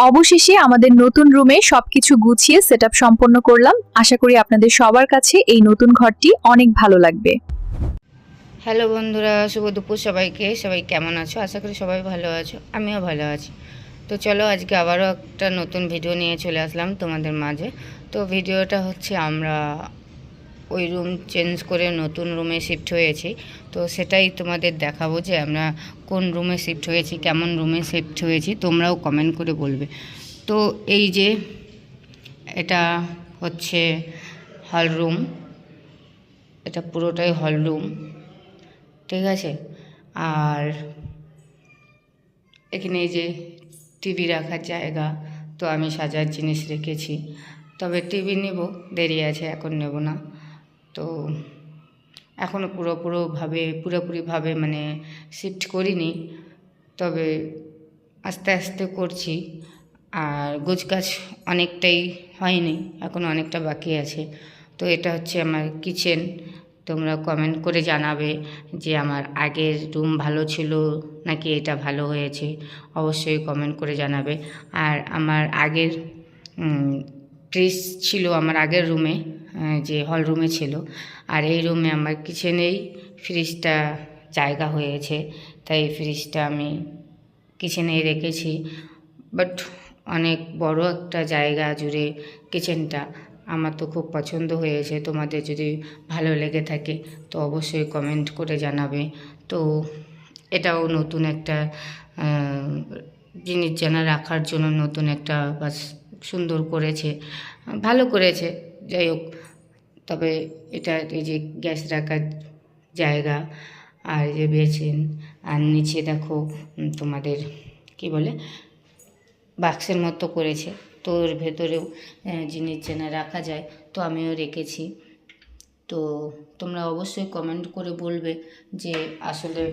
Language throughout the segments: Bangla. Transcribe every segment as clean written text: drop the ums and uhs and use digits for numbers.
অবশেষে আমাদের নতুন রুমে সবকিছু গুছিয়ে সেটআপ সম্পন্ন করলাম। আশা করি আপনাদের সবার কাছে এই নতুন ঘরটি অনেক ভালো লাগবে। হ্যালো বন্ধুরা, শুভ দুপুর সবাইকে। সবাই কেমন আছো? আশা করি সবাই ভালো আছো, আমিও ভালো আছি। তো চলো আজকে আবারও একটা নতুন ভিডিও নিয়ে চলে আসলাম তোমাদের মাঝে। তো ভিডিওটা হচ্ছে আমরা ওই রুম চেঞ্জ করে নতুন রুমে শিফট হয়েছি। তো সেটাই তোমাদের দেখাবো যে আমরা কোন রুমে শিফট হয়েছি, কেমন রুমে শিফট হয়েছি, তোমরাও কমেন্ট করে বলবে। তো এই যে এটা হচ্ছে হল রুম, এটা পুরোটাই হল রুম, ঠিক আছে। আর এখানে এই যে টিভি রাখার জায়গা, তো আমি সাজার জিনিস রেখেছি। তবে টিভি নেব, দেরি আছে, এখন নেব না। তো এখনও পুরোপুরিভাবে মানে শিফট করিনি, তবে আস্তে আস্তে করছি। আর গোছগাছ অনেকটাই হয়নি, এখন অনেকটা বাকি আছে। তো এটা হচ্ছে আমার কিচেন। তোমরা কমেন্ট করে জানাবে যে আমার আগের রুম ভালো ছিল নাকি এটা ভালো হয়েছে, অবশ্যই কমেন্ট করে জানাবে। আর আমার আগের ফ্রিজ ছিল আমার আগের রুমে, যে হল রুমে ছিল। আর এই রুমে আমার কিচেনেই ফ্রিজটা জায়গা হয়েছে, তাই ফ্রিজটা আমি কিচেনেই রেখেছি। বাট অনেক বড় একটা জায়গা জুড়ে কিচেনটা, আমার তো খুব পছন্দ হয়েছে। তোমাদের যদি ভালো লেগে থাকে তো অবশ্যই কমেন্ট করে জানাবে। তো এটাও নতুন একটা জিনিস জানা রাখার জন্য নতুন একটা বাস সুন্দর করেছে, ভালো করেছে, যাই হোক। তবে এটা এই যে গ্যাস রাখার জায়গা, আর এই যে বেসিন, আর নিচে দেখো তোমাদের কি বলে বাক্সের মতো করেছে, তো ওর ভেতরেও জিনিস যেন রাখা যায়, তো আমিও রেখেছি। তো তোমরা অবশ্যই কমেন্ট করে বলবে যে আসলে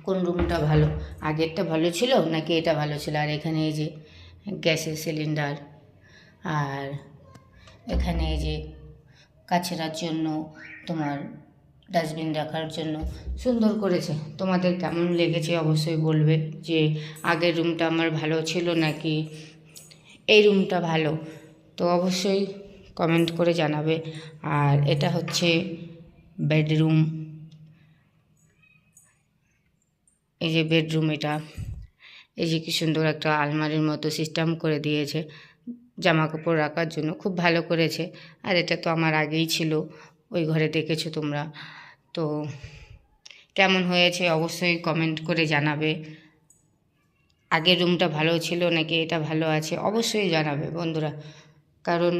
কোন রুমটা ভালো, আগেরটা ভালো ছিল নাকি এটা ভালো ছিল। আর এখানে এই যে গ্যাসের সিলিন্ডার, আর এখানে এই যে কাচড়ার জন্য তোমার ডাস্টবিন রাখার জন্য সুন্দর করেছে। তোমাদের কেমন লেগেছে অবশ্যই বলবে যে আগের রুমটা আমার ভালো ছিল নাকি এই রুমটা ভালো, তো অবশ্যই কমেন্ট করে জানাবে। আর এটা হচ্ছে বেডরুম, এই যে বেডরুম, এটা এই যে কি সুন্দর একটা আলমারির মতো সিস্টেম করে দিয়েছে জামা কাপড় রাখার জন্য, খুব ভালো করেছে। আর এটা তো আমার আগেই ছিল, ওই ঘরে দেখেছো তোমরা। তো কেমন হয়েছে অবশ্যই কমেন্ট করে জানাবে। আগের রুমটা ভালো ছিল নাকি এটা ভালো আছে অবশ্যই জানাবে বন্ধুরা। কারণ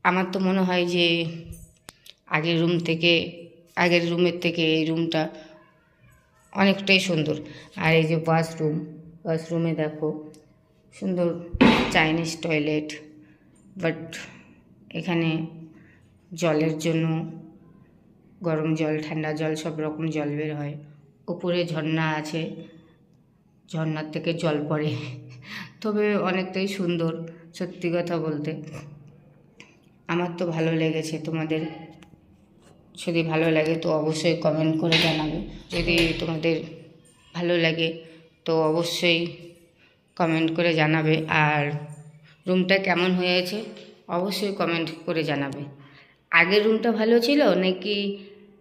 আমার তো মনে হয় যে আগের রুমের থেকে এই রুমটা অনেকটাই সুন্দর। আর এই যে ওয়াশরুমে দেখো সুন্দর চাইনিজ টয়লেট, বাট এখানে জলের জন্য গরম জল, ঠান্ডা জল, সব রকম জল বের হয়। উপরে ঝর্ণা আছে, ঝর্ণার থেকে জল পড়ে, তবে অনেকটাই সুন্দর। সত্যি কথা বলতে আমার তো ভালো লেগেছে। তোমাদের যদি ভালো লাগে তো অবশ্যই কমেন্ট করে জানাবে। যদি তোমাদের ভালো লাগে তো অবশ্যই কমেন্ট করে জানাবে। আর রুমটা কেমন হয়েছে অবশ্যই কমেন্ট করে জানাবে। আগের রুমটা ভালো ছিল নাকি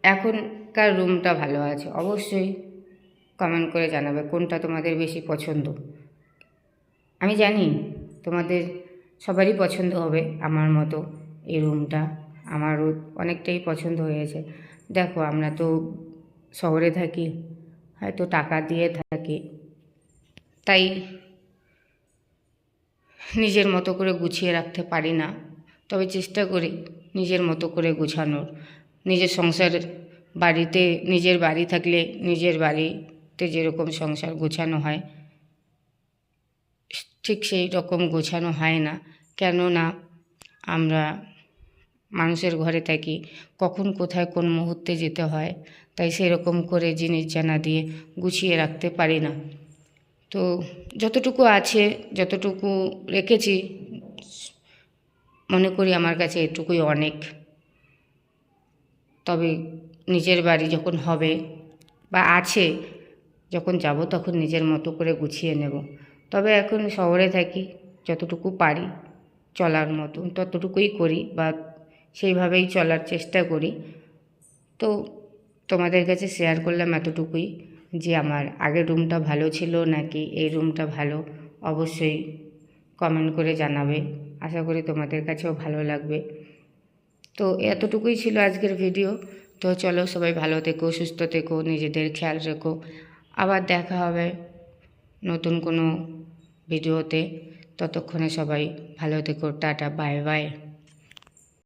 এখনকার রুমটা ভালো আছে অবশ্যই কমেন্ট করে জানাবে কোনটা তোমাদের বেশি পছন্দ। আমি জানি তোমাদের সবারই পছন্দ হবে আমার মতো এই রুমটা, আমারও অনেকটাই পছন্দ হয়েছে। দেখো আমরা তো শহরে থাকি, হয়তো টাকা দিয়ে থাকি, তাই নিজের মতো করে গুছিয়ে রাখতে পারি না। তবে চেষ্টা করি নিজের মতো করে গোছানোর। নিজের সংসার বাড়িতে, নিজের বাড়ি থাকলে নিজের বাড়িতে যেরকম সংসার গোছানো হয় ঠিক সেই রকম গোছানো হয় না। কেননা আমরা মানুষের ঘরে থাকি, কখন কোথায় কোন মুহূর্তে যেতে হয়, তাই সেরকম করে জিনিস জানা দিয়ে গুছিয়ে রাখতে পারি না। তো যতটুকু আছে, যতটুকু রেখেছি, মনে করি আমার কাছে এটুকুই অনেক। তবে নিজের বাড়ি যখন হবে বা আছে, যখন যাব তখন নিজের মতো করে গুছিয়ে নেব। তবে এখন শহরে থাকি, যতটুকু পারি চলার মতো ততটুকুই করি বা সেইভাবেই চলার চেষ্টা করি। তো তোমাদের কাছে শেয়ার করলাম এতটুকুই, যে আমার আগের রুমটা ভালো ছিল নাকি এই রুমটা ভালো, অবশ্যই কমেন্ট করে জানাবে। আশা করি তোমাদের কাছেও ভালো লাগবে। তো এতটুকুই ছিল আজকের ভিডিও। তো চলো, সবাই ভালো থেকো, সুস্থ থেকো, নিজেদের খেয়াল রেখো। আবার দেখা হবে নতুন কোনো ভিডিওতে। ততক্ষণে সবাই ভালো থেকো, টাটা, বাই বাই।